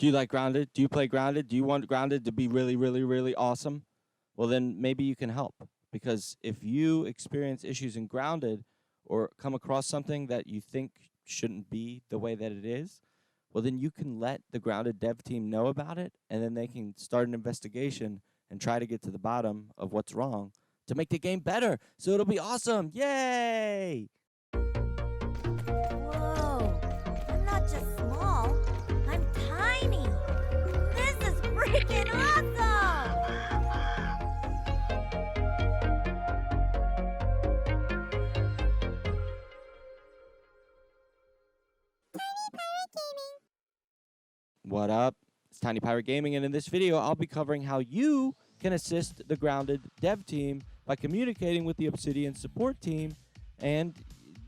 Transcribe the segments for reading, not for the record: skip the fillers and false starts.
Do you like Grounded? Do you play Grounded? Do you want Grounded to be really, really, really awesome? Well, then maybe you can help. Because if you experience issues in Grounded or come across something that you think shouldn't be the way that it is, well, then you can let the Grounded dev team know about it, and then they can start an investigation and try to get to the bottom of what's wrong to make the game better. So it'll be awesome. Yay! Whoa, I'm not just small, I'm tiny. This is freaking awesome! What up? It's Tiny Pirate Gaming, and in this video, I'll be covering how you can assist the Grounded dev team by communicating with the Obsidian Support Team and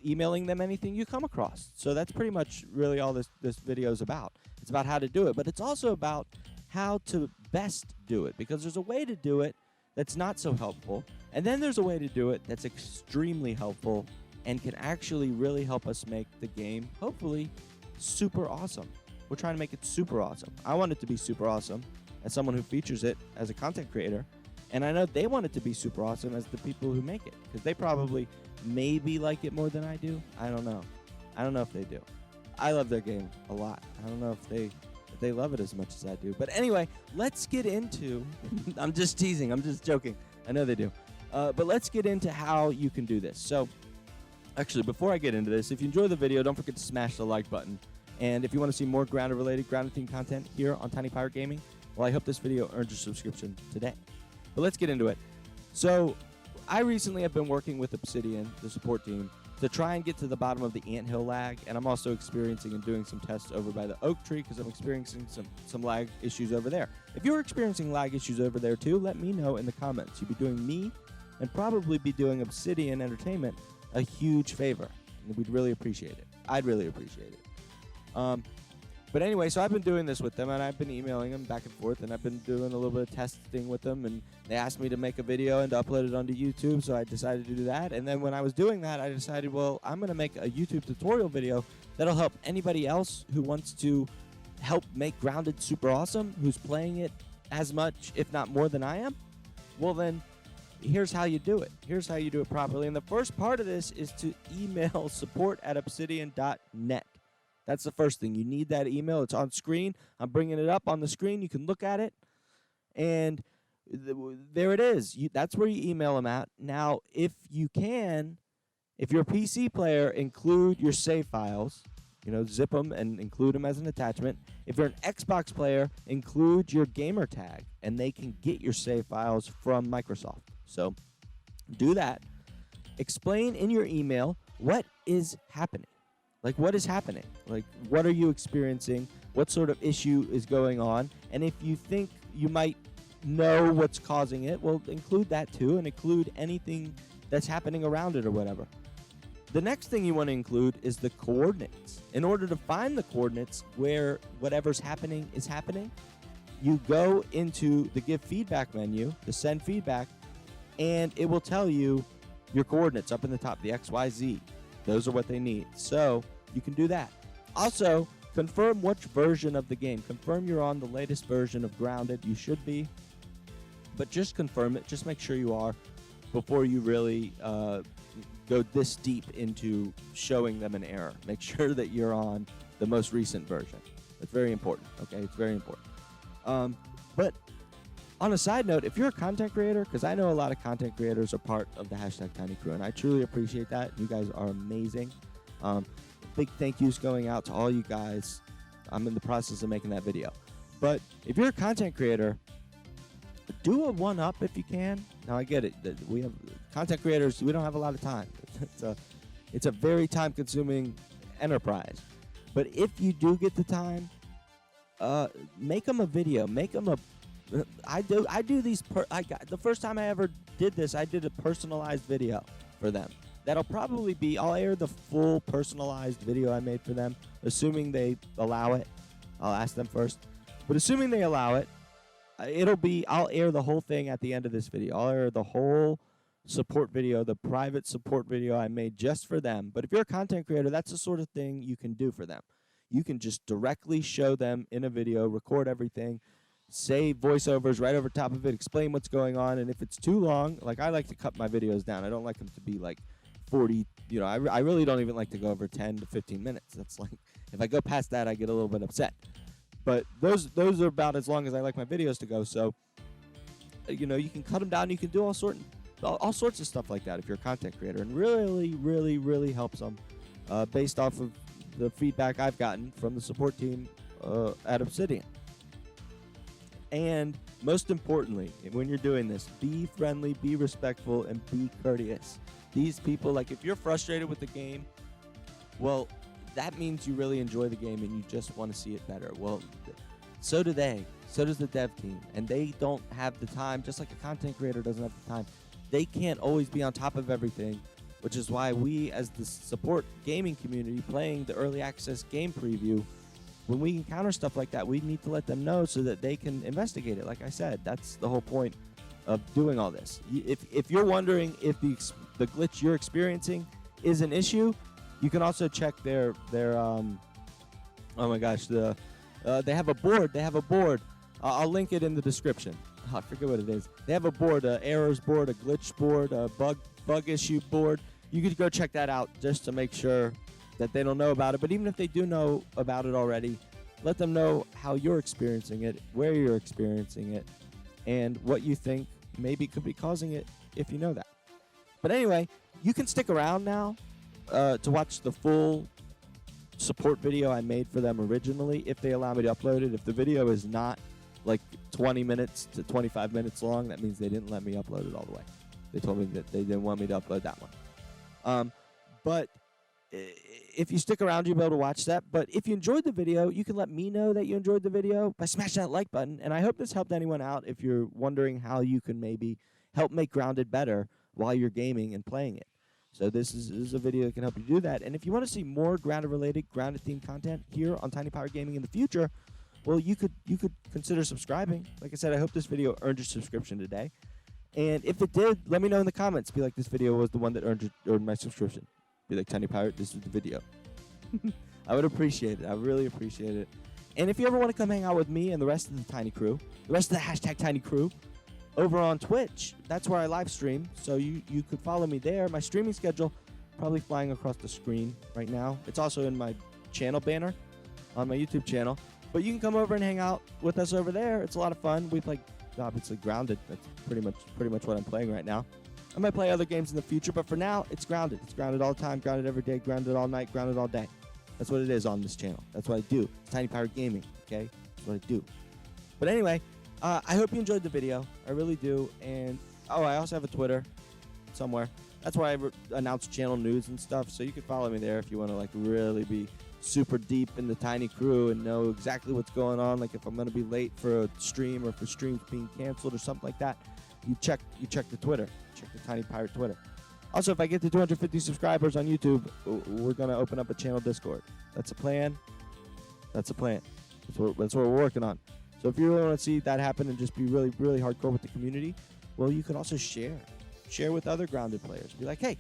emailing them anything you come across. So that's pretty much really all this video is about. It's about how to do it, but it's also about how to best do it, because there's a way to do it that's not so helpful, and then there's a way to do it that's extremely helpful and can actually really help us make the game, hopefully, super awesome. We're trying to make it super awesome. I want it to be super awesome as someone who features it as a content creator, and I know they want it to be super awesome as the people who make it, because they probably maybe like it more than I do. I don't know. I don't know if they do. I love their game a lot. I don't know if they love it as much as I do. But anyway, let's get into I'm just teasing. I'm just joking. I know they do. But let's get into how you can do this. So actually, before I get into this, if you enjoy the video, don't forget to smash the like button. And if you want to see more Grounded-related, Grounded-themed content here on Tiny Pirate Gaming, well, I hope this video earns your subscription today. But let's get into it. So I recently have been working with Obsidian, the support team, to try and get to the bottom of the anthill lag, and I'm also experiencing and doing some tests over by the oak tree because I'm experiencing some lag issues over there. If you're experiencing lag issues over there too, let me know in the comments. You'd be doing me and probably be doing Obsidian Entertainment a huge favor, and we'd really appreciate it. I'd really appreciate it. But anyway, so I've been doing this with them, and I've been emailing them back and forth, and I've been doing a little bit of testing with them, and they asked me to make a video and to upload it onto YouTube, so I decided to do that. And then when I was doing that, I decided, well, I'm going to make a YouTube tutorial video that'll help anybody else who wants to help make Grounded super awesome, who's playing it as much, if not more than I am. Well, then, here's how you do it. Here's how you do it properly. And the first part of this is to email support@obsidian.net. That's the first thing. You need that email. It's on screen. I'm bringing it up on the screen. You can look at it. And there it is. That's where you email them at. Now, if you can, if you're a PC player, include your save files. You know, zip them and include them as an attachment. If you're an Xbox player, include your gamer tag, and they can get your save files from Microsoft. So do that. Explain in your email what is happening. Like, what is happening? Like, what are you experiencing? What sort of issue is going on? And if you think you might know what's causing it, well, include that too, and include anything that's happening around it or whatever. The next thing you want to include is the coordinates. In order to find the coordinates where whatever's happening is happening, you go into the Give Feedback menu, the Send Feedback, and it will tell you your coordinates up in the top, the X, Y, Z. Those are what they need. So you can do that. Also, confirm which version of the game. Confirm you're on the latest version of Grounded. You should be. But just confirm it. Just make sure you are before you really go this deep into showing them an error. Make sure that you're on the most recent version. That's very important. Okay, it's very important. But on a side note, if you're a content creator, because I know a lot of content creators are part of the #TinyCrew, and I truly appreciate that. You guys are amazing. Big thank yous going out to all you guys. I'm in the process of making that video. But if you're a content creator, do a one-up if you can. Now, I get it. We have content creators. We don't have a lot of time. It's a very time-consuming enterprise. But if you do get the time, make them a video. Make them a I do these. The first time I ever did this, I did a personalized video for them. That'll probably be. I'll air the full personalized video I made for them, assuming they allow it. I'll ask them first, but assuming they allow it, it'll be. I'll air the whole thing at the end of this video. I'll air the whole support video, the private support video I made just for them. But if you're a content creator, that's the sort of thing you can do for them. you can just directly show them in a video, record everything, say voiceovers right over top of it, explain what's going on. And if it's too long, like I like to cut my videos down. I don't like them to be like 40, I really don't even like to go over 10 to 15 minutes. That's like, if I go past that, I get a little bit upset. But those are about as long as I like my videos to go. So, you can cut them down. You can do all sorts of stuff like that if you're a content creator. And really, really, really helps them based off of the feedback I've gotten from the support team at Obsidian. And most importantly, when you're doing this, be friendly, be respectful, and be courteous. These people, like if you're frustrated with the game, well, that means you really enjoy the game and you just want to see it better. Well, so do they. So does the dev team. And they don't have the time, just like a content creator doesn't have the time. They can't always be on top of everything, which is why we, as the support gaming community, playing the early access game preview, when we encounter stuff like that, we need to let them know so that they can investigate it. Like I said, that's the whole point of doing all this. If you're wondering if the glitch you're experiencing is an issue, you can also check their oh my gosh, they have a board. They have a board. I'll link it in the description. I forget what it is. They have a board, an errors board, a glitch board, a bug issue board. You could go check that out just to make sure that they don't know about it. But even if they do know about it already, let them know how you're experiencing it, where you're experiencing it, and what you think maybe could be causing it if you know that. But anyway, you can stick around now to watch the full support video I made for them originally if they allow me to upload it. If the video is not like 20 minutes to 25 minutes long, that means they didn't let me upload it all the way. They told me that they didn't want me to upload that one. But if you stick around, you'll be able to watch that. But if you enjoyed the video, you can let me know that you enjoyed the video by smashing that like button. And I hope this helped anyone out if you're wondering how you can maybe help make Grounded better while you're gaming and playing it. So this is a video that can help you do that. And if you want to see more Grounded-related, Grounded-themed content here on Tiny Power Gaming in the future, well, you could consider subscribing. Like I said, I hope this video earned your subscription today. And if it did, let me know in the comments. Be like, this video was the one that earned my subscription. Be like, Tiny Pirate, this is the video. I would appreciate it. I really appreciate it. And if you ever want to come hang out with me and the rest of the Tiny Crew, the rest of the hashtag Tiny Crew, over on Twitch, that's where I live stream. So you could follow me there. My streaming schedule probably flying across the screen right now. It's also in my channel banner on my YouTube channel. But you can come over and hang out with us over there. It's a lot of fun. We play, obviously, Grounded. That's pretty much what I'm playing right now. I might play other games in the future, but for now, it's Grounded. It's Grounded all the time, Grounded every day, Grounded all night, Grounded all day. That's what it is on this channel. That's what I do. It's Tiny Power Gaming, okay? That's what I do. But anyway, I hope you enjoyed the video. I really do. And, I also have a Twitter somewhere. That's where I announce channel news and stuff, so you can follow me there if you want to, like, really be super deep in the Tiny Crew and know exactly what's going on. Like if I'm going to be late for a stream or if a stream's being canceled or something like that, you check the Twitter. Check the Tiny Pirate Twitter. Also, if I get to 250 subscribers on YouTube, we're going to open up a channel Discord. That's a plan. That's a plan. That's what we're working on. So if you really want to see that happen and just be really, really hardcore with the community, well, you can also share. Share with other Grounded players. Be like, hey,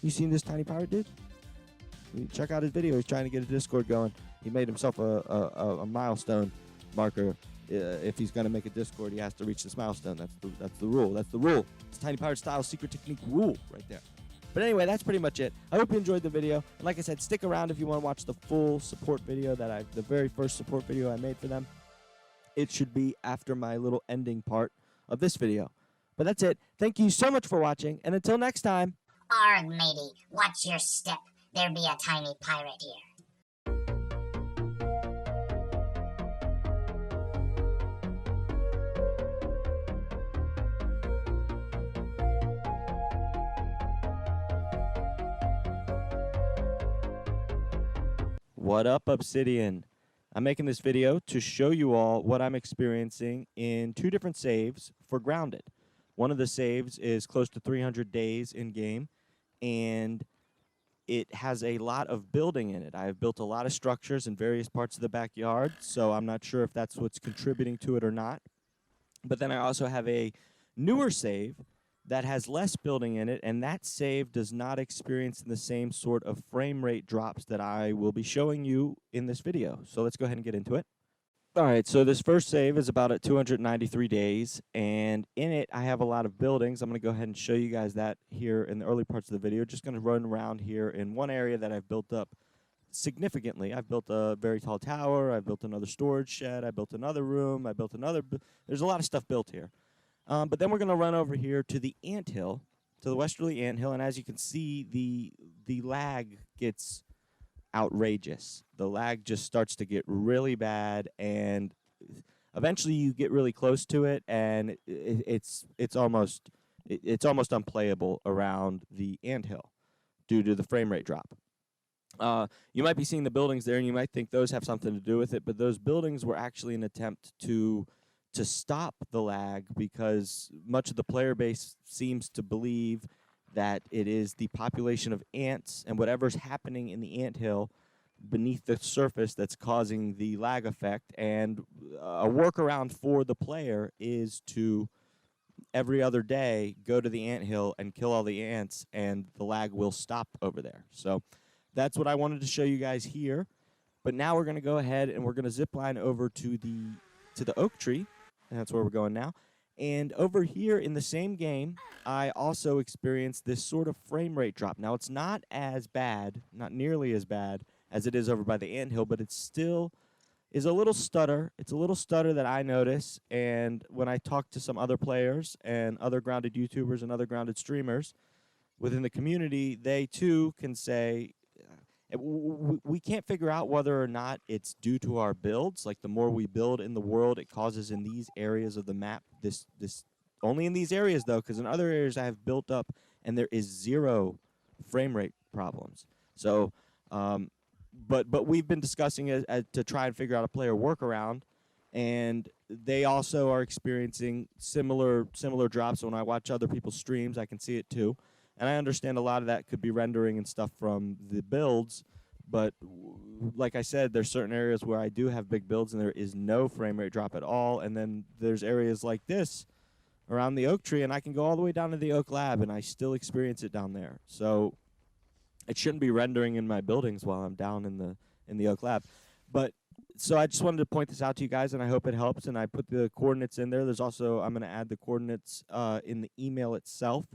you seen this Tiny Pirate dude? Check out his video. He's trying to get a Discord going. He made himself a milestone marker. If he's going to make a Discord, he has to reach this milestone. That's the rule. That's the rule. It's Tiny Pirate style secret technique rule right there. But anyway, that's pretty much it. I hope you enjoyed the video. And like I said, stick around if you want to watch the full support video the very first support video I made for them. It should be after my little ending part of this video. But that's it. Thank you so much for watching. And until next time. Arg, matey, watch your step. There be a tiny pirate here. What up, Obsidian? I'm making this video to show you all what I'm experiencing in 2 different saves for Grounded. One of the saves is close to 300 days in game, and it has a lot of building in it. I've built a lot of structures in various parts of the backyard, so I'm not sure if that's what's contributing to it or not. But then I also have a newer save that has less building in it, and that save does not experience the same sort of frame rate drops that I will be showing you in this video. So let's go ahead and get into it. All right, so this first save is about at 293 days, and in it I have a lot of buildings. I'm going to go ahead and show you guys that here in the early parts of the video. Just going to run around here in one area that I've built up significantly. I've built a very tall tower, I built another storage shed, I built another room, I built another, there's a lot of stuff built here. But then we're going to run over here to the anthill, to the westerly anthill, and as you can see, the lag gets outrageous. The lag just starts to get really bad, and eventually you get really close to it, and it's almost unplayable around the anthill due to the frame rate drop. You might be seeing the buildings there, and you might think those have something to do with it, but those buildings were actually an attempt to stop the lag, because much of the player base seems to believe that it is the population of ants and whatever's happening in the anthill beneath the surface that's causing the lag effect. And a workaround for the player is to every other day go to the anthill and kill all the ants, and the lag will stop over there. So that's what I wanted to show you guys here. But now we're going to go ahead and we're going to zip line over to the oak tree. And that's where we're going now. And over here in the same game, I also experienced this sort of frame rate drop. Now, it's not as bad, not nearly as bad as it is over by the anthill, but it still is a little stutter. It's a little stutter that I notice. And when I talk to some other players and other grounded YouTubers and other grounded streamers within the community, they too can say, we can't figure out whether or not it's due to our builds. Like, the more we build in the world, it causes in these areas of the map this only in these areas, though, because in other areas I have built up and there is 0 frame rate problems. So but we've been discussing it to try and figure out a player workaround, and they also are experiencing similar drops. So when I watch other people's streams, I can see it too. And I understand a lot of that could be rendering and stuff from the builds, but like I said, there's certain areas where I do have big builds and there is no frame rate drop at all. And then there's areas like this around the oak tree, and I can go all the way down to the oak lab and I still experience it down there. So it shouldn't be rendering in my buildings while I'm down in the oak lab. But so I just wanted to point this out to you guys, and I hope it helps. And I put the coordinates in there. There's also, I'm going to add the coordinates in the email itself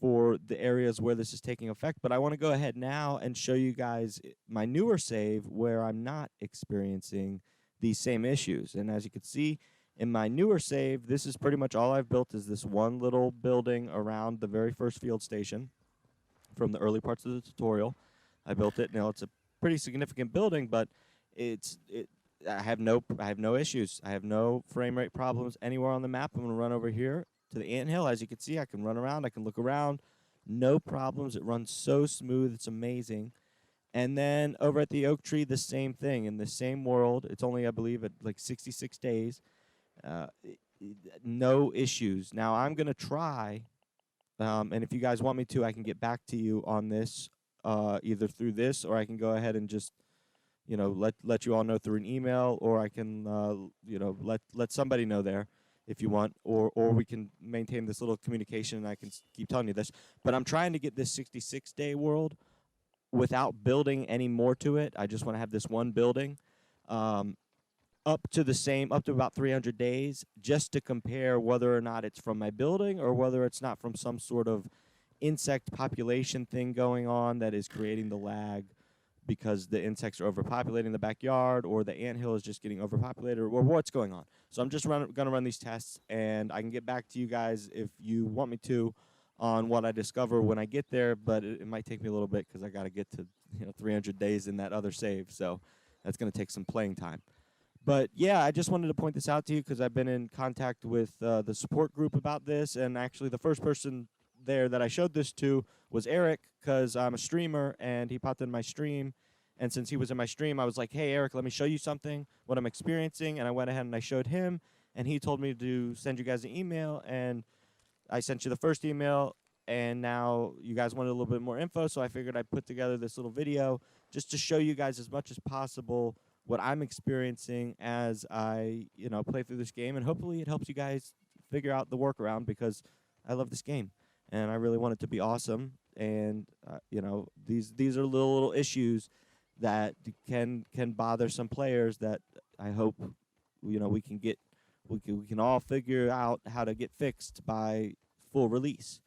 for the areas where this is taking effect. But I want to go ahead now and show you guys my newer save where I'm not experiencing these same issues. And as you can see in my newer save, this is pretty much all I've built, is this one little building around the very first field station from the early parts of the tutorial. I built it. Now, it's a pretty significant building, but I have no issues. I have no frame rate problems anywhere on the map. I'm going to run over here to the anthill. As you can see, I can run around, I can look around, no problems. It runs so smooth, it's amazing. And then over at the oak tree, the same thing, in the same world. It's only, I believe, at like 66 days. No issues. Now, I'm going to try, and if you guys want me to, I can get back to you on this, either through this, or I can go ahead and just, you know, let you all know through an email, or I can, you know, let somebody know there if you want, or we can maintain this little communication and I can keep telling you this. But I'm trying to get this 66-day world without building any more to it. I just want to have this one building up to about 300 days, just to compare whether or not it's from my building or whether it's not from some sort of insect population thing going on that is creating the lag, because the insects are overpopulating the backyard, or the anthill is just getting overpopulated, or what's going on. So I'm just going to run these tests, and I can get back to you guys if you want me to on what I discover when I get there, but it might take me a little bit because I got to get to 300 days in that other save, so that's going to take some playing time. But yeah, I just wanted to point this out to you because I've been in contact with the support group about this, and actually the first person there that I showed this to was Eric, because I'm a streamer and he popped in my stream. And since he was in my stream, I was like, hey, Eric, let me show you something, what I'm experiencing. And I went ahead and I showed him, and he told me to send you guys an email. And I sent you the first email, and now you guys wanted a little bit more info. So I figured I'd put together this little video just to show you guys as much as possible what I'm experiencing as I, play through this game. And hopefully it helps you guys figure out the workaround, because I love this game, and I really want it to be awesome. And you know, these are little issues that can bother some players that I hope we can all figure out how to get fixed by full release,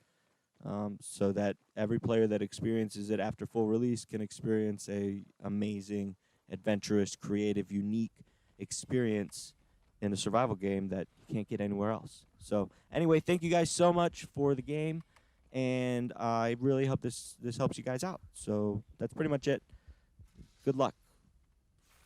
so that every player that experiences it after full release can experience a amazing, adventurous, creative, unique experience in a survival game that you can't get anywhere else. So anyway, thank you guys so much for the game, and I really hope this helps you guys out. So that's pretty much it. Good luck.